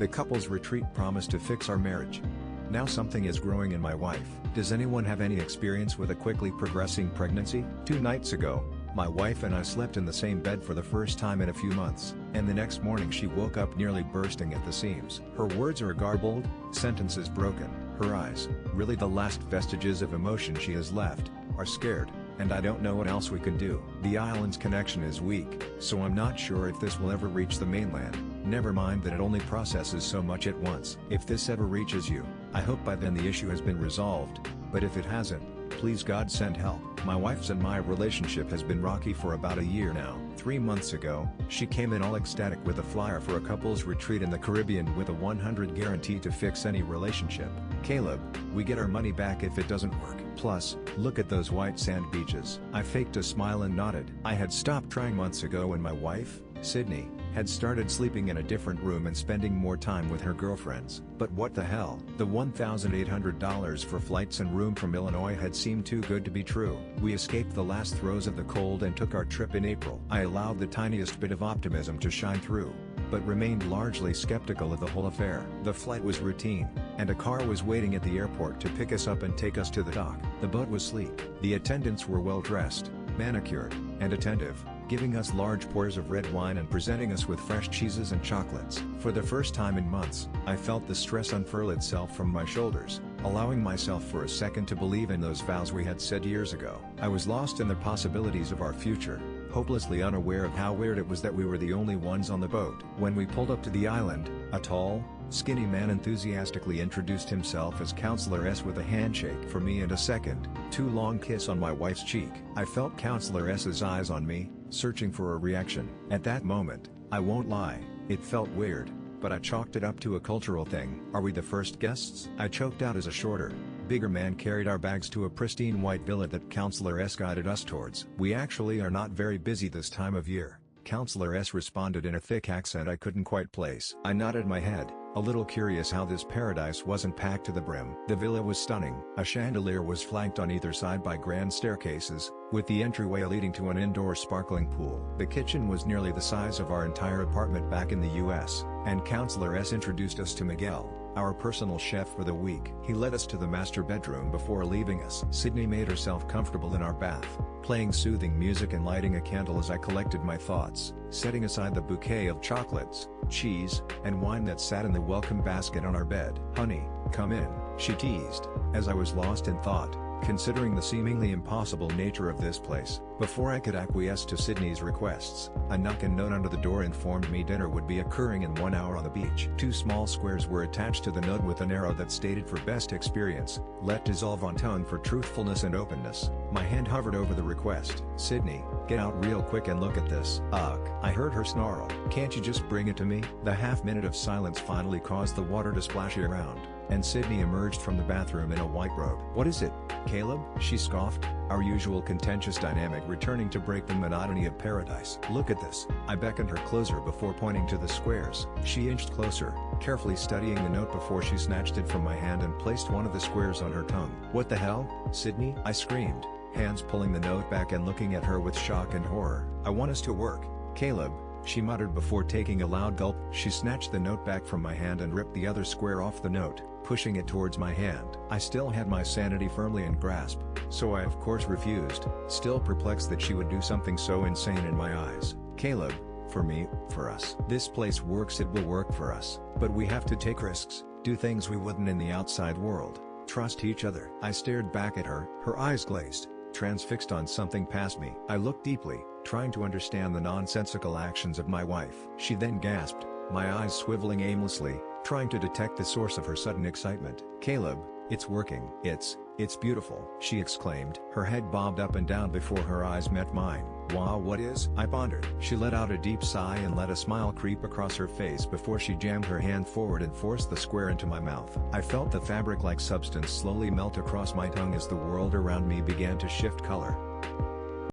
The couple's retreat promised to fix our marriage. Now something is growing in my wife. Does anyone have any experience with a quickly progressing pregnancy? 2 nights ago, my wife and I slept in the same bed for the first time in a few months, and the next morning she woke up nearly bursting at the seams. Her words are garbled, sentences broken, her eyes, really the last vestiges of emotion she has left, are scared, and I don't know what else we can do. The island's connection is weak, so I'm not sure if this will ever reach the mainland, never mind that it only processes so much at once. If this ever reaches you, I hope by then the issue has been resolved, but if it hasn't, please God send help. My wife's and my relationship has been rocky for about a year now. 3 months ago, she came in all ecstatic with a flyer for a couple's retreat in the Caribbean with a 100 guarantee to fix any relationship. Caleb, we get our money back if it doesn't work. Plus, look at those white sand beaches. I faked a smile and nodded. I had stopped trying months ago when my wife, Sydney, had started sleeping in a different room and spending more time with her girlfriends. But what the hell? The $1,800 for flights and room from Illinois had seemed too good to be true. We escaped the last throes of the cold and took our trip in April. I allowed the tiniest bit of optimism to shine through, but remained largely skeptical of the whole affair. The flight was routine, and a car was waiting at the airport to pick us up and take us to the dock. The boat was sleek. The attendants were well dressed, manicured, and attentive, giving us large pours of red wine and presenting us with fresh cheeses and chocolates. For the first time in months, I felt the stress unfurl itself from my shoulders, allowing myself for a second to believe in those vows we had said years ago. I was lost in the possibilities of our future, hopelessly unaware of how weird it was that we were the only ones on the boat. When we pulled up to the island, a tall, skinny man enthusiastically introduced himself as Counselor S with a handshake for me and a second, too long kiss on my wife's cheek. I felt Counselor S's eyes on me, searching for a reaction. At that moment, I won't lie, it felt weird, but I chalked it up to a cultural thing. Are we the first guests? I choked out as a shorter, bigger man carried our bags to a pristine white villa that Counselor S guided us towards. We actually are not very busy this time of year, Counselor S responded in a thick accent I couldn't quite place. I nodded my head, a little curious how this paradise wasn't packed to the brim. The villa was stunning. A chandelier was flanked on either side by grand staircases, with the entryway leading to an indoor sparkling pool. The kitchen was nearly the size of our entire apartment back in the US, and Counselor S introduced us to Miguel, our personal chef for the week. He led us to the master bedroom before leaving us. Sydney made herself comfortable in our bath, playing soothing music and lighting a candle as I collected my thoughts, setting aside the bouquet of chocolates, cheese, and wine that sat in the welcome basket on our bed. "Honey, come in," she teased, as I was lost in thought, considering the seemingly impossible nature of this place. Before I could acquiesce to Sydney's requests, a knock and note under the door informed me dinner would be occurring in 1 hour on the beach. 2 small squares were attached to the note with an arrow that stated for best experience, let dissolve on tongue for truthfulness and openness. My hand hovered over the request. "Sydney, get out real quick and look at this." "Ugh," I heard her snarl. "Can't you just bring it to me?" The half-minute of silence finally caused the water to splash around, and Sydney emerged from the bathroom in a white robe. "What is it, Caleb?" she scoffed, our usual contentious dynamic returning to break the monotony of paradise. "Look at this." I beckoned her closer before pointing to the squares. She inched closer, carefully studying the note before she snatched it from my hand and placed one of the squares on her tongue. "What the hell, Sydney?" I screamed, hands pulling the note back and looking at her with shock and horror. "I want us to work, Caleb," she muttered before taking a loud gulp. She snatched the note back from my hand and ripped the other square off the note, pushing it towards my hand. I still had my sanity firmly in grasp, so I of course refused, still perplexed that she would do something so insane in my eyes. "Caleb, for me, for us. This place works, it will work for us, but we have to take risks, do things we wouldn't in the outside world, trust each other." I stared back at her, her eyes glazed, transfixed on something past me. I looked deeply, trying to understand the nonsensical actions of my wife. She then gasped, my eyes swiveling aimlessly, trying to detect the source of her sudden excitement. "Caleb, it's working. It's beautiful," she exclaimed. Her head bobbed up and down before her eyes met mine. "Wow, what is?" I pondered. She let out a deep sigh and let a smile creep across her face before she jammed her hand forward and forced the square into my mouth. I felt the fabric-like substance slowly melt across my tongue as the world around me began to shift color.